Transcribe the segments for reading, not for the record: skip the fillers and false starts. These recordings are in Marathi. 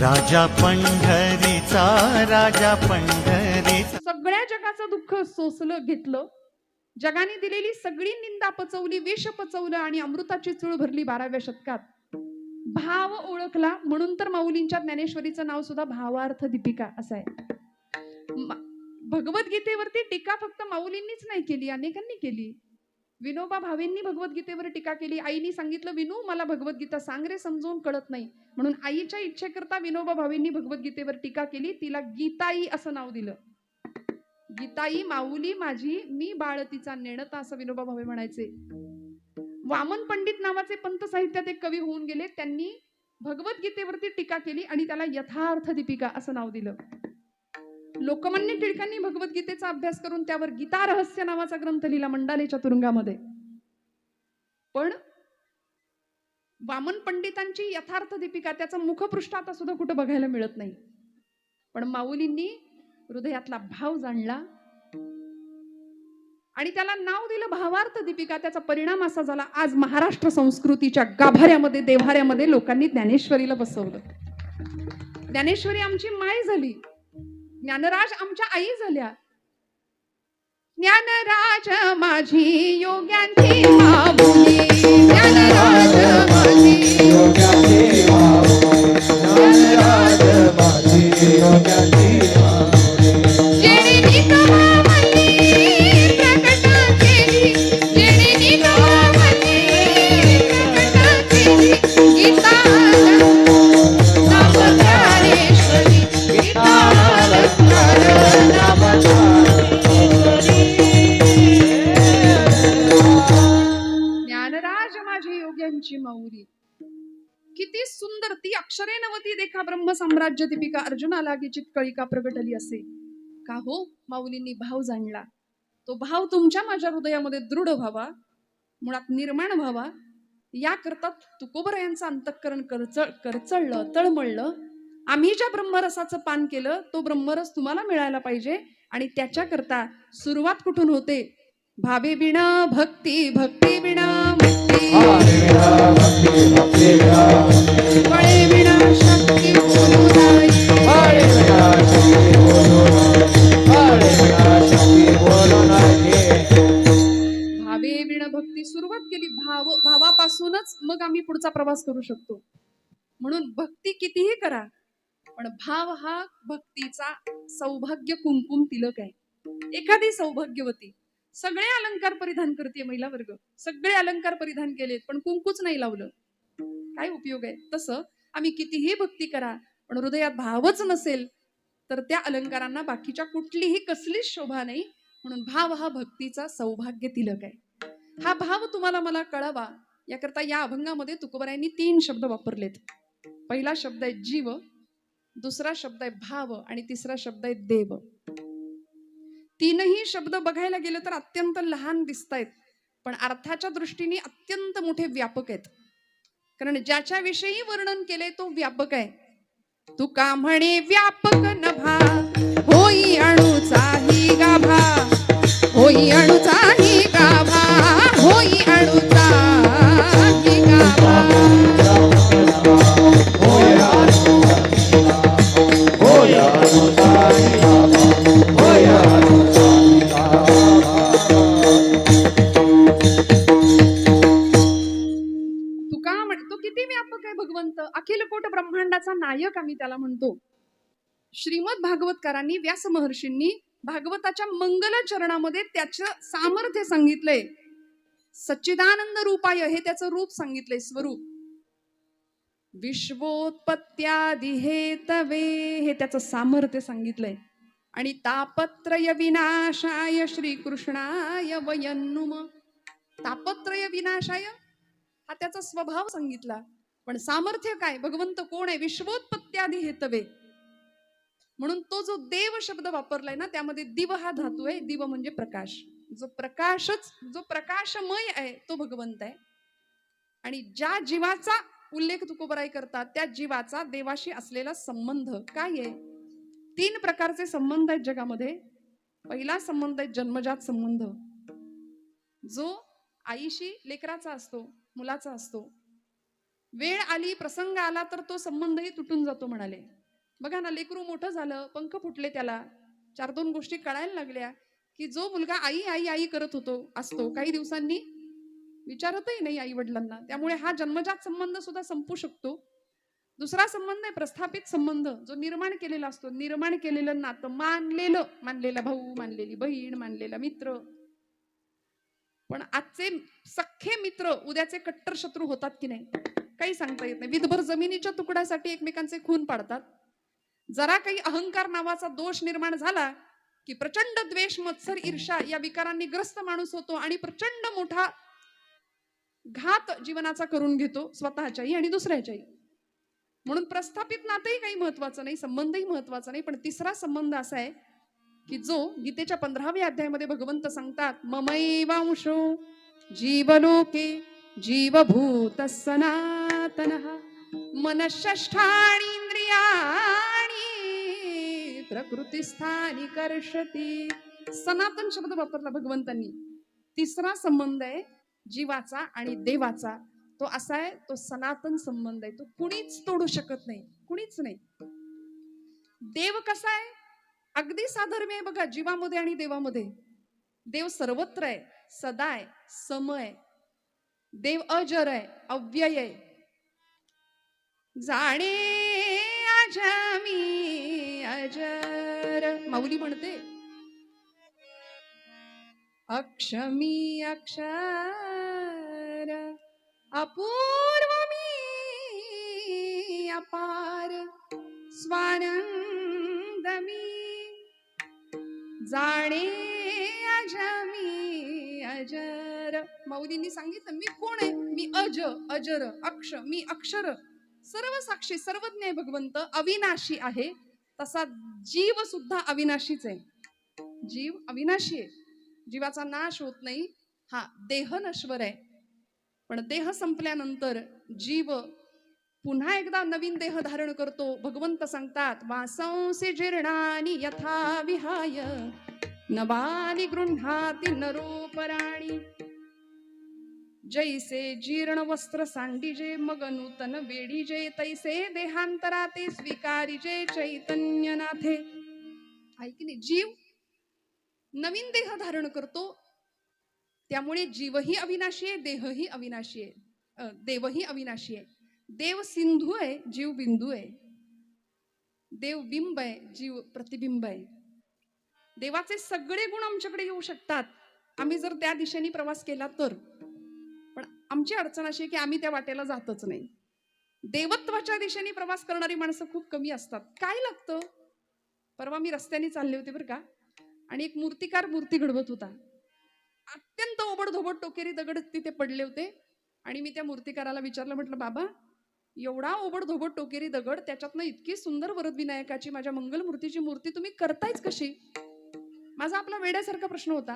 राजा पंढरीचा, राजा पंढरीचा. सगळ्या जगाचं दुःख सोसलं घेतलं, जगाने दिलेली सगळी निंदा पचवली, विष पचवलं आणि अमृताची चूळ भरली 12व्या शतकात. भाव ओळखला म्हणून तर माऊलींच्या ज्ञानेश्वरीचं नाव सुद्धा भावार्थ दीपिका असं आहे. भगवद्गीतेवरती टीका फक्त माऊलींनीच नाही केली, अनेकांनी केली. विनोबा भावेंनी भगवद्गीतेवर टीका केली. आईनी सांगितलं, विनू मला भगवद्गीता सांग रे, समजून कळत नाही. म्हणून आईच्या इच्छेकरता विनोबा भावेंनी भगवद्गीतेवर टीका केली. तिला गीताई असं नाव दिलं. गीताई माऊली माझी, मी बाळ तिचा नेणता, असं विनोबा भावे म्हणायचे. वामन पंडित नावाचे पंत साहित्यात एक कवी होऊन गेले. त्यांनी भगवद्गीतेवरती टीका केली आणि त्याला यथार्थ दीपिका असं नाव दिलं. लोकमान्य टिळकांनी भगवद्गीतेचा अभ्यास करून त्यावर गीता रहस्य नावाचा ग्रंथ लिहिला मंडालेच्या तुरुंगामध्ये. पण वामन पंडितांची यथार्थ दीपिका त्याचं मुखपृष्ठ आता सुद्धा कुठं बघायला मिळत नाही. पण माऊलींनी हृदयातला भाव जाणला आणि त्याला नाव दिलं भावार्थ दीपिका. त्याचा परिणाम असा झाला, आज महाराष्ट्र संस्कृतीच्या गाभाऱ्यामध्ये, देव्हाऱ्यामध्ये लोकांनी ज्ञानेश्वरीला बसवलं. ज्ञानेश्वरी आमची माय झाली, ज्ञानराज आमच्या आई झाल्या. ज्ञानराज माझी योग्यांची माऊली, ज्ञानराज माझी योग्यांची माऊली, ज्ञानराज माझी योग्यांची माऊली. जेणे निगमावली प्रकट केली, जेणे निगमावली प्रकट केली, गीता नाम ज्ञानेश्वरी, गीता ज्ञानराज माझी योग्यांची माऊली. किती सुंदर ती अक्षरे नवती देखा ब्रह्म साम्राज्य दीपिका, अर्जुनाला चित कळिका प्रगटली असे. का हो, माऊलींनी भाव जाणला. तो भाव तुमच्या माझ्या हृदयामध्ये दृढ व्हावा, मुळात निर्माण व्हावा, याकरता तुकोबरायांचं अंतःकरण करचळलं, तळमळलं. आम्ही ज्या ब्रह्मरसाचं पान केलं तो ब्रह्मरस तुम्हाला मिळायला पाहिजे आणि त्याच्याकरता सुरुवात कुठून होते? भावे विना भक्ती, भक्ती विना मुक्ती, फळे विना शक्ती बोलू नाही, फळे विना शक्ती बोलू नाही, फळे विना शक्ती बोलू नाही. भावे विना भक्ती. सुरुवात केली भावापासूनच मग आम्ही पुढचा प्रवास करू शकतो. म्हणून भक्ती कितीही करा, पण भाव हा भक्तीचा सौभाग्य कुंकुम तिलक आहे. एखादी सौभाग्यवती सगळे अलंकार परिधान करते, महिला वर्ग सगळे अलंकार परिधान केलेत पण कुंकूच नाही लावलं, काय उपयोग आहे? तसं आम्ही कितीही भक्ती करा पण हृदयात भावच नसेल तर त्या अलंकारांना बाकीच्या कुठलीही कसलीच शोभा नाही. म्हणून भाव हा भक्तीचा सौभाग्य तिलक आहे. हा भाव तुम्हाला मला कळावा याकरता या अभंगामध्ये तुकोबरायांनी 3 शब्द वापरलेत. पहिला शब्द आहे जीव, दुसरा शब्द आहे भाव आणि तिसरा शब्द आहे देव. तीनही शब्द बघायला गेलं तर अत्यंत लहान दिसतायत पण अर्थाच्या दृष्टीने अत्यंत मोठे व्यापक आहेत. कारण ज्याच्याविषयी वर्णन केले तो व्यापक आहे. तुका म्हणे व्यापक नभा, होई अणुचाही गाभा, होई अणुचाही गाभा, होई अणुचाही गाभा. भगवंत अखिल कोट ब्रह्मांडाचा नायक आम्ही त्याला म्हणतो. श्रीमद भागवतकारांनी, व्यास महर्षींनी भागवताच्या मंगल चरणामध्ये त्याचं सामर्थ्य सांगितलंय. सच्चिदानंद रूपाय हे त्याचं रूप सांगितलंय, स्वरूप. विश्वोत्पत्त्यादि हेतवे हे त्याचं सामर्थ्य सांगितलंय. आणि तापत्रय विनाशाय श्रीकृष्णाय वयन्नुम, तापत्रय विनाशाय हा त्याचा स्वभाव सांगितला. पण सामर्थ्य काय? भगवंत कोण आहे? विश्वोत्पत्त्यादि हेतवे. म्हणून तो जो देव शब्द वापरलाय ना त्यामध्ये दिव हा धातू आहे. दिव म्हणजे प्रकाश. जो प्रकाशमय आहे तो भगवंत आहे. आणि ज्या जीवाचा उल्लेख तुकोबराय करतात त्या जीवाचा देवाशी असलेला संबंध काय आहे? 3 प्रकारचे संबंध आहेत जगामध्ये. पहिला संबंध आहे जन्मजात संबंध, जो आईशी लेकराचा असतो, मुलाचा असतो. वेळ आली, प्रसंग आला तर तो संबंधही तुटून जातो म्हणाले. बघा ना, लेकरू मोठं झालं, पंख फुटले त्याला, 4-2 गोष्टी कळायला लागल्या की जो मुलगा आई आई आई करत असतो काही दिवसांनी विचारतही नाही आई वडिलांना. त्यामुळे हा जन्मजात संबंध सुद्धा संपू शकतो. दुसरा संबंध आहे प्रस्थापित संबंध, जो निर्माण केलेला असतो. निर्माण केलेलं नातं, मानलेला भाऊ, मानलेली बहीण, मानलेला मित्र. पण आजचे सख्खे मित्र उद्याचे कट्टर शत्रू होतात की नाही काही सांगता येत नाही. विधभर जमिनीच्या तुकड्यासाठी एकमेकांचे खून पाडतात. जरा काही अहंकार नावाचा दोष निर्माण झाला की प्रचंड द्वेष, मत्सर, ईर्ष्या या विकारांनी ग्रस्त माणूस होतो आणि प्रचंड मोठा घात जीवनाचा करून घेतो, स्वतःच्याही आणि दुसऱ्याच्याही. म्हणून प्रस्थापित नातंही काही महत्वाचं नाही, संबंधही महत्वाचा नाही. पण तिसरा संबंध असा आहे की जो गीतेच्या 15व्या अध्यायामध्ये भगवंत सांगतात, ममैवांशो जीवलोके जीवभूत सनातनः मनःषष्ठाणि इंद्रियाणि प्रकृतिस्थानी कर्षति. सनातन शब्द वापरला भगवंतांनी. तिसरा संबंध आहे जीवाचा आणि देवाचा. तो असा आहे, तो सनातन संबंध आहे. तो कुणीच तोडू शकत नाही, कुणीच नाही. देव कसा आहे? अगदी साधर्म्य आहे बघा जीवामध्ये आणि देवामध्ये. देव सर्वत्र आहे, सदा आहे, सम आहे. देव अजर आहे, अव्यय आहे. जाणे अजमी अजर माऊली म्हणते, अक्षमी अक्षर अपूर्व मी अपार स्वानंद मी. जाणे अजमी अजर. माऊलींनी सांगितलं, मी कोण आहे? मी अजर, अक्ष, मी अक्षर, सर्व साक्षी, सर्वज्ञ आहे भगवंत, अविनाशी आहे. तसा जीव सुद्धा अविनाशीच आहे. जीव अविनाशी आहे, जीवाचा नाश होत नाही. हा देह नश्वर आहे, पण देह संपल्यानंतर जीव पुन्हा एकदा नवीन देह धारण करतो. भगवंत सांगतात, वासंसी जीर्णानि यथा विहाय नवानि गृह्णाति नरोपराणि. जैसे जीर्ण वस्त्र सांडिजे मग नूतन वेढीजे, तैसे देहांतराते स्वीकारिजे चैतन्यनाथे. आहे की नाही? जीव नवीन देह धारण करतो. त्यामुळे जीवही अविनाशी आहे, देहही अविनाशी आहे, देवही अविनाशी आहे. देव सिंधू आहे, जीव बिंदू आहे. देव बिंब आहे, जीव प्रतिबिंब आहे. देवाचे सगळे गुण आमच्याकडे येऊ शकतात आम्ही जर त्या दिशेने प्रवास केला तर. पण आमची अडचण अशी आहे की आम्ही त्या वाटेला जातच नाही. देवत्वाच्या दिशेने प्रवास करणारी माणसं खूप कमी असतात. काय लागतं? परवा मी रस्त्याने चालले होते बरं का, आणि एक मूर्तिकार मूर्ती घडवत होता. अत्यंत ओबडधोबड टोकेरी दगड तिथे पडले होते. आणि मी त्या मूर्तिकाराला विचारलं, म्हटलं, बाबा एवढा ओबडधोबड टोकेरी दगड, त्याच्यातनं इतकी सुंदर वरदविनायकाची माझ्या मंगलमूर्तीची मूर्ती तुम्ही करतायच कशी? माझा आपला वेड्यासारखा प्रश्न होता.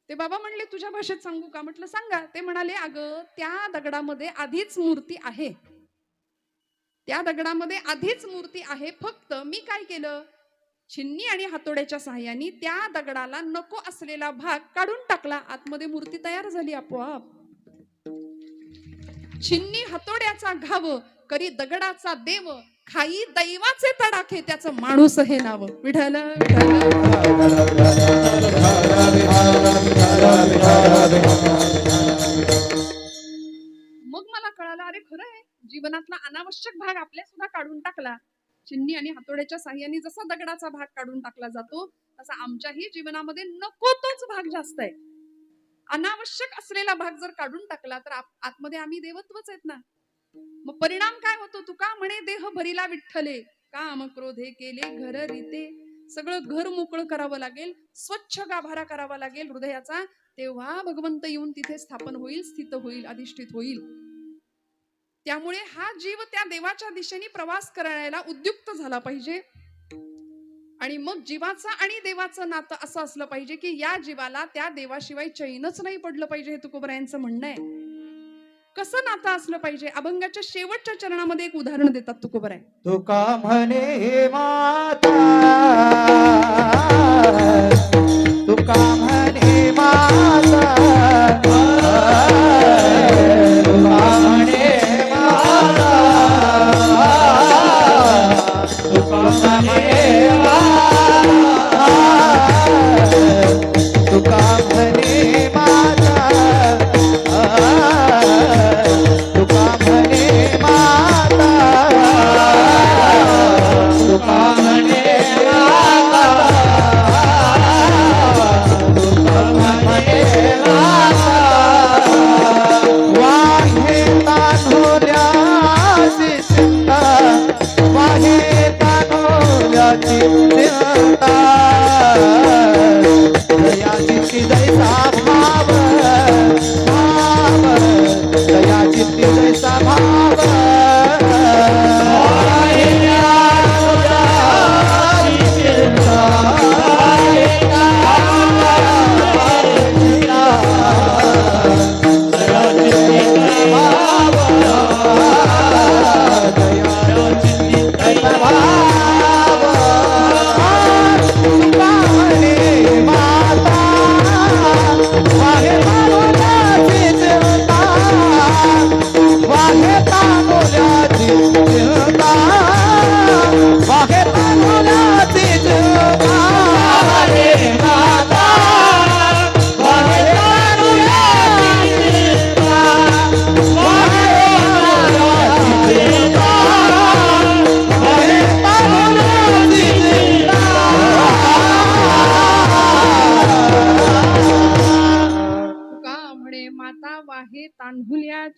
ते बाबा म्हणले, तुझ्या भाषेत सांगू का? म्हटलं सांगा. ते म्हणाले, अगं त्या दगडामध्ये आधीच मूर्ती आहे, त्या दगडामध्ये आधीच मूर्ती आहे. फक्त मी काय केलं, छिन्नी आणि हातोड्याच्या सहाय्याने त्या दगडाला नको असलेला भाग काढून टाकला, आतमध्ये मूर्ती तयार झाली आपोआप. छिन्नी हातोड्याचा घाव करी दगडाचा देव, खाई दैवाचे तडाखे त्याचं माणूस हे नाव. विठ्ठल मग मला कळालं, अरे खरं आहे, जीवनातला अनावश्यक भाग आपल्या सुद्धा काढून टाकला. चिन्नी आणि हातोड्याच्या साह्याने जसा दगडाचा भाग काढून टाकला जातो, तसा आमच्याही जीवनामध्ये नको तोच भाग जास्त आहे. अनावश्यक असलेला भाग जर काढून टाकला तर आतमध्ये आम्ही देवत्वच आहेत ना. मग परिणाम काय होतो? तुका म्हणे, देह भरिला विठ्ठले, काम क्रोधे केले घर रीते. सगळं घर मोकळं करावं लागेल, स्वच्छ गाभारा करावा लागेल हृदयाचा, तेव्हा भगवंत येऊन तिथे स्थापन होईल, स्थित होईल, अधिष्ठित होईल. त्यामुळे हा जीव त्या देवाच्या दिशेने प्रवास करायला उद्युक्त झाला पाहिजे. आणि मग जीवाचं आणि देवाचं नातं असं असलं पाहिजे की या जीवाला त्या देवाशिवाय चैनच नाही पडलं पाहिजे. हे तुकोबरायांचं म्हणणं आहे. कसं नातं असलं पाहिजे? अभंगाच्या शेवटच्या चरणामध्ये एक उदाहरण देतात तुकोबराय. तुका म्हणे माता, तुका म्हणे माता, तुका म्हणे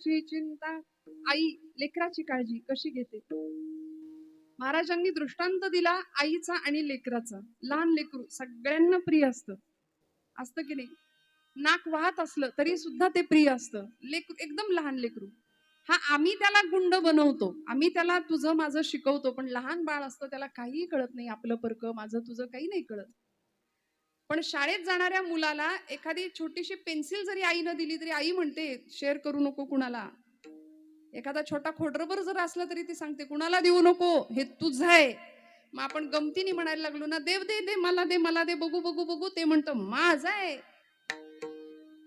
लेकराची चिंता, आई लेकराची काळजी कशी घेते. महाराजांनी दृष्टांत दिला आईचा आणि लेकराचा. लहान लेकरू सगळ्यांना प्रिय असतं, असतं की नाही. नाक वाहत असलं तरी सुद्धा ते प्रिय असतं. लेकरू एकदम लहान लेकरू, हा आम्ही त्याला गुंड बनवतो, आम्ही त्याला तुझं माझं शिकवतो, पण लहान बाळ असतं त्याला काहीही कळत नाही. आपलं परक माझं तुझं काही नाही कळत. पण शाळेत जाणाऱ्या मुलाला एखादी छोटीशी पेन्सिल जरी आईनं दिली तरी आई म्हणते शेअर करू नको कुणाला. एखादा छोटा खोडरबर जर असला तरी ती सांगते कुणाला देऊ नको, हे तुझं आहे. मग आपण गमतीने म्हणायला लागलो ना, देव दे दे मला दे मला दे, बघू बघू बघू, ते म्हणतं माझं आहे.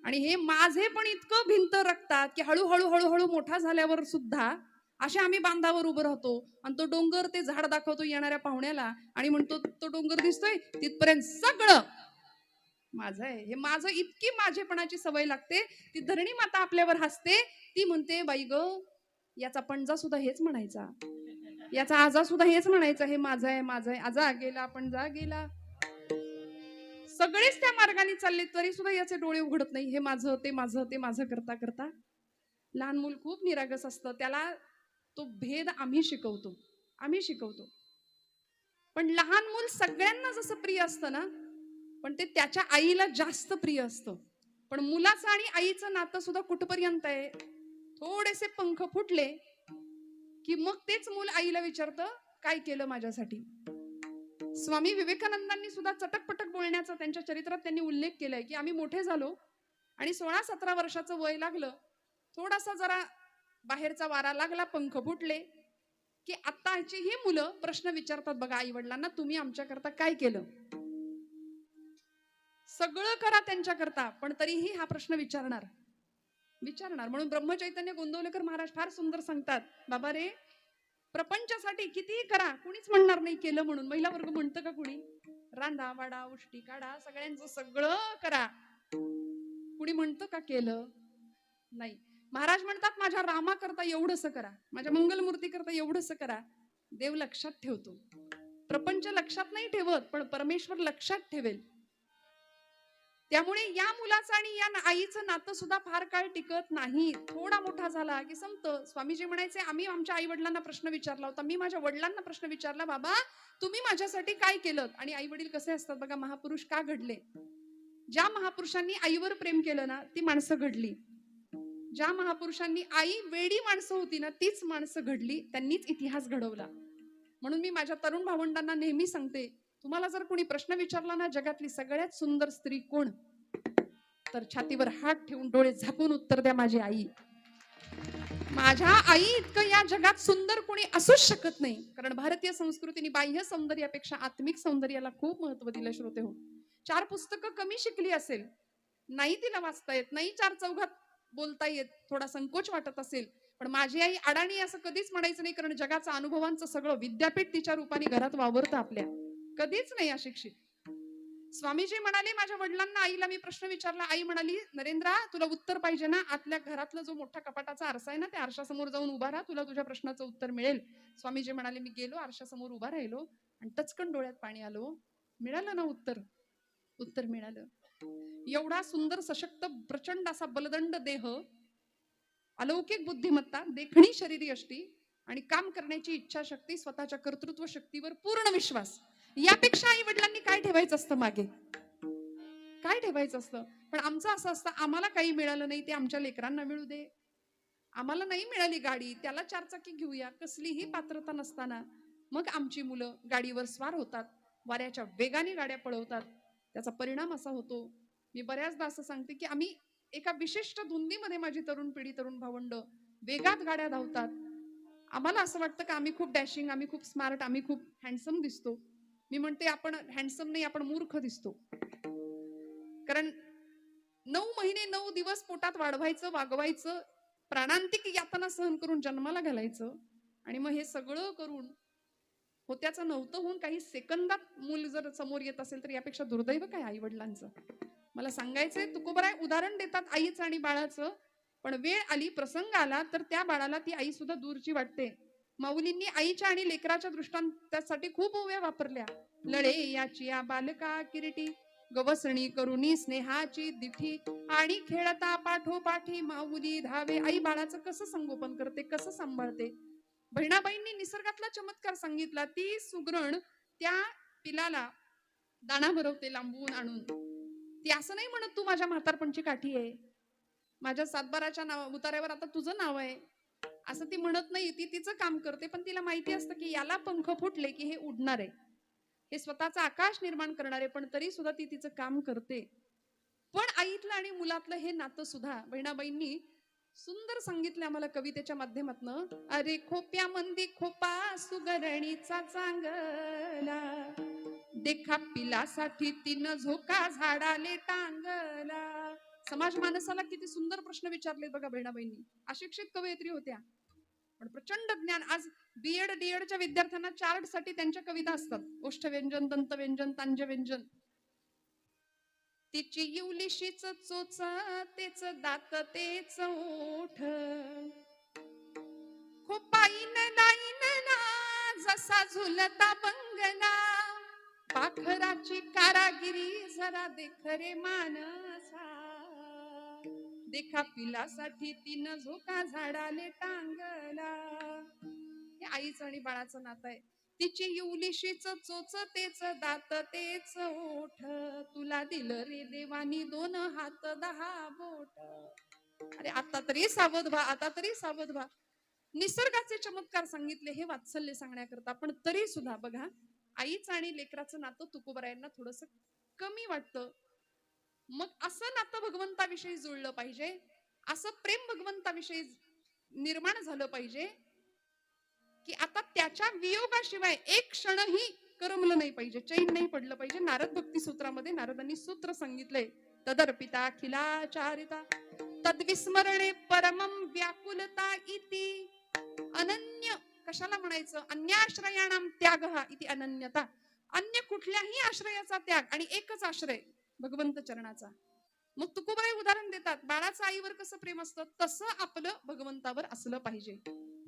आणि हे माझे पण इतकं भिंत रक्तात की हळूहळू हळूहळू मोठा झाल्यावर सुद्धा अशा आम्ही बांधावर उभं राहतो आणि तो डोंगर ते झाड दाखवतो येणाऱ्या पाहुण्याला आणि म्हणतो तो डोंगर दिसतोय तिथपर्यंत सगळं माझं आहे. हे माझं इतकी माझेपणाची सवय लागते. ती धरणी माता आपल्यावर हसते, ती म्हणते बाई ग, याचा पणजा सुद्धा हेच म्हणायचा, याचा आजा सुद्धा हेच म्हणायचा, हे माझं आहे माझं आहे. आजा गेला पणजा गेला, सगळेच त्या मार्गाने चालले तरी सुद्धा याचे डोळे उघडत नाही. हे माझं ते माझं ते माझं करता करता. लहान मूल खूप निरागस असतं, त्याला तो भेद आम्ही शिकवतो, आम्ही शिकवतो. पण लहान मूल सगळ्यांना जसं प्रिय असतं ना, पण ते त्याच्या आईला जास्त प्रिय असतं. पण मुलाचं आणि आईचं नातं सुद्धा कुठपर्यंत आहे, थोडेसे पंख फुटले की मग तेच मूल आईला विचारतं काय केलं माझ्यासाठी. स्वामी विवेकानंदांनी सुद्धा चटकपटक बोलण्याचा त्यांच्या चरित्रात त्यांनी उल्लेख केलाय की आम्ही मोठे झालो आणि 16-17 वर्षाचं वय लागलं, थोडासा जरा बाहेरचा वारा लागला, पंख फुटले की आत्ताची ही मुलं प्रश्न विचारतात बघा आई वडिलांना, तुम्ही आमच्याकरता काय केलं. सगळं करा त्यांच्याकरता, पण तरीही हा प्रश्न विचारणार. म्हणून ब्रह्मचैतन्य गोंदवलेकर महाराज फार सुंदर सांगतात, बाबा रे, प्रपंचासाठी कितीही करा, कुणीच म्हणणार नाही केलं म्हणून. महिला वर्ग म्हणतं का कुणी. रांधा वाडा उष्टी काढा, सगळ्यांचं सगळं करा, कुणी म्हणतं का केलं नाही. महाराज म्हणतात माझ्या रामा करता एवढंसं करा, माझ्या मंगलमूर्ती करता एवढंसं करा. देव लक्षात ठेवतो, प्रपंच लक्षात नाही ठेवत, पण परमेश्वर लक्षात ठेवेल. त्यामुळे या मुलाचं आणि या आईचं नातं सुद्धा फार काळ टिकत नाही. थोडा मोठा झाला की संपतं. स्वामीजी म्हणायचे आम्ही आमच्या आई वडिलांना प्रश्न विचारला होता, मी माझ्या वडिलांना प्रश्न विचारला, बाबा तुम्ही माझ्यासाठी काय केलं. आणि आई वडील कसे असतात बघा, महापुरुष का घडले. ज्या महापुरुषांनी आईवर प्रेम केलं ना, ती माणसं घडली. ज्या महापुरुषांनी आई वेडी माणसं होती ना, तीच माणसं घडली, त्यांनीच इतिहास घडवला. म्हणून मी माझ्या तरुण भावंडांना नेहमी सांगते, तुम्हाला जर कोणी प्रश्न विचारला ना, जगातली सगळ्यात सुंदर स्त्री कोण, तर छातीवर हात ठेवून डोळे झाकून उत्तर द्या, माझी आई. माझ्या आई इतकं या जगात सुंदर कोणी असूच शकत नाही. कारण भारतीय संस्कृतीने बाह्य सौंदर्यापेक्षा आत्मिक सौंदर्याला खूप महत्व दिलं. श्रोते हो, 4 पुस्तकं कमी शिकली असेल, नाही तिला वाचता येत, नाही 4 चौघात बोलता येत, थोडा संकोच वाटत असेल, पण माझी आई अडाणी असं कधीच म्हणायचं नाही. कारण जगाचं अनुभवांचं सगळं विद्यापीठ तिच्या रूपाने घरात वावरतं आपल्या, कधीच नाही अशिक्षित. स्वामीजी म्हणाले माझ्या वडिलांना, आईला मी प्रश्न विचारला, आई म्हणाली नरेंद्रा तुला उत्तर पाहिजे ना, आतल्या घरातला जो मोठा कपाटाचा आरसा आहे ना, त्या आरशासमोर जाऊन उभा राहा, तुला तुझ्या प्रश्नाचं उत्तर मिळेल. स्वामीजी म्हणाले मी गेलो, आरशासमोर उभा राहिलो आणि टचकन डोळ्यात पाणी आलो. मिळालं ना उत्तर, उत्तर मिळालं. एवढा सुंदर सशक्त प्रचंड असा बलदंड देह, अलौकिक बुद्धिमत्ता, देखणी शरीरी यष्टी आणि काम करण्याची इच्छाशक्ती, स्वतःच्या कर्तृत्व शक्तीवर पूर्ण विश्वास, यापेक्षा आई वडिलांनी काय ठेवायचं असतं मागे, काय ठेवायचं असतं. पण आमचं असं असतं, आम्हाला काही मिळालं नाही ते आमच्या लेकरांना मिळू दे. आम्हाला नाही मिळाली गाडी, त्याला 4 चाकी घेऊया, कसलीही पात्रता नसताना मग आमची मुलं गाडीवर स्वार होतात, वाऱ्याच्या वेगाने गाड्या पळवतात. त्याचा परिणाम असा होतो, मी बऱ्याचदा असं सांगते की आम्ही एका विशिष्ट धुंदीमध्ये, माझी तरुण पिढी, तरुण भावंड वेगात गाड्या धावतात. आम्हाला असं वाटतं की आम्ही खूप डॅशिंग, आम्ही खूप स्मार्ट, आम्ही खूप हँडसम दिसतो. मी म्हणते आपण हँडसम नाही, आपण मूर्ख दिसतो. कारण 9 महिने 9 दिवस पोटात वाढवायचं, वागवायचं, प्राणांतिक यातना सहन करून जन्माला घालायचं आणि मग हे सगळं करून होत्याचं नव्हतं होऊन काही सेकंदात मूल जर समोर येत असेल तर यापेक्षा दुर्दैव काय आई वडिलांचं. मला सांगायचंय, तुकोबराय उदाहरण देतात आईचं आणि बाळाचं, पण वेळ आली, प्रसंग आला तर त्या बाळाला ती आई सुद्धा दूरची वाटते. माऊलींनी आईच्या आणि लेकराच्या दृष्टांतासाठी खूप ओव्या वापरल्या. लढे याची या बालका किरीटी, गवसणी करुणी स्नेहाची दिठी आणि खेळता पाठोपाठी माऊली धावे. आई बाळाचं कसं संगोपन करते, कसं सांभाळते. बहिणाबाईंनी निसर्गातला चमत्कार सांगितला. ती सुगरण त्या पिलाला दाणा भरवते लांबून आणून. ती असं नाही म्हणत तू माझ्या म्हातारपणची काठी आहे, माझ्या सातबाराच्या नाव उतार्यावर आता तुझं नाव आहे, असं ती म्हणत नाही. ती तिचं काम करते, पण तिला माहिती असतं की याला पंख फुटले की हे उडणार आहे, हे स्वतःचं आकाश निर्माण करणार आहे. पण तरी सुद्धा ती तिचं काम करते. पण आईतलं आणि मुलातलं हे नातं सुद्धा बहिणाबाईंनी सुंदर सांगितलं आम्हाला कवितेच्या माध्यमातनं. अरे खोप्या मंदी खोपा सुगरणीचा चांगला, देखा पिलासाठी तिनं झोका झाडाले टांगला. समाज माणसाला किती सुंदर प्रश्न विचारले बघा बहिणाबाईंनी. अशिक्षित कवयित्री होत्या, पण प्रचंड ज्ञान. आज बीएड डीएडच्या विद्यार्थ्यांना चार्ट साठी त्यांच्या कविता असतात. ओष्ठव्यंजन, दंतव्यंजन, तांजव्यंजन. तिची येवलीशीच चोच, तेच दात, तेच ओठ, खोपाईन लाईनला जसा झुलता बंगला, पाखराची कारागिरी जरा देख रे मानसा, देखा पिलासाठी तिनं झोका झाडाले टांगला. हे आईचं आणि बाळाचं नातं आहे. तिची येवलीशीच चोच, तेच दात, तेच ओठ, तुला दिलं रे देवानी 2 हात 10 बोट. अरे आता तरी सावध व्हा, आता तरी सावध व्हा. निसर्गाचे चमत्कार सांगितले हे वात्सल्य सांगण्याकरता. पण तरी सुद्धा बघा, आईचं आणि लेकराचं नातं तुकोबरायांना थोडस कमी वाटतं. मग असं नातं भगवंताविषयी जुळलं पाहिजे, असं प्रेम भगवंताविषयी निर्माण झालं पाहिजे की आता त्याच्या वियोगाशिवाय एक क्षणही करमलं नाही पाहिजे, चैन नाही पडलं पाहिजे. नारद भक्ती सूत्रामध्ये नारदांनी सूत्र सांगितलंय. तदर्पिता अखिलाचारिता तद्विस्मरणे परमं व्याकुलता इति अनन्य. कशाला म्हणायचं? अन्याश्रयाणाम त्यागः इति अनन्यता. अन्य कुठल्याही आश्रयाचा त्याग आणि एकच आश्रय भगवंत चरणाचा. मग तुकोबाई उदाहरण देतात, बाळाचं आईवर कसं प्रेम असतं तसं आपलं भगवंतावर असलं पाहिजे.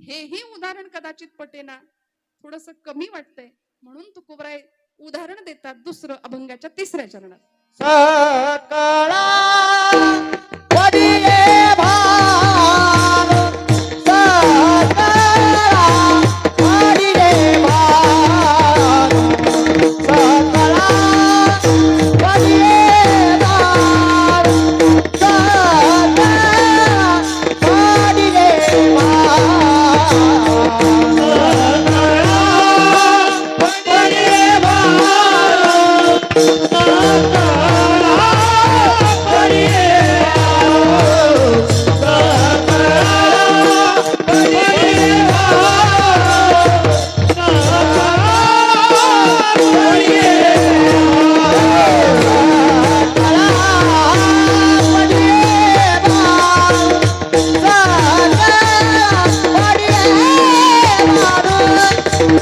हेही उदाहरण कदाचित पटेना, थोडस कमी वाटतंय, म्हणून तुकोबाई उदाहरण देतात दुसरं अभंगाच्या 3ऱ्या चरणात. सकळा पडिले भार, सकळा पडिले भार, सकळा पडिले भार, सकळा पडिले भार,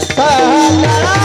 सकळा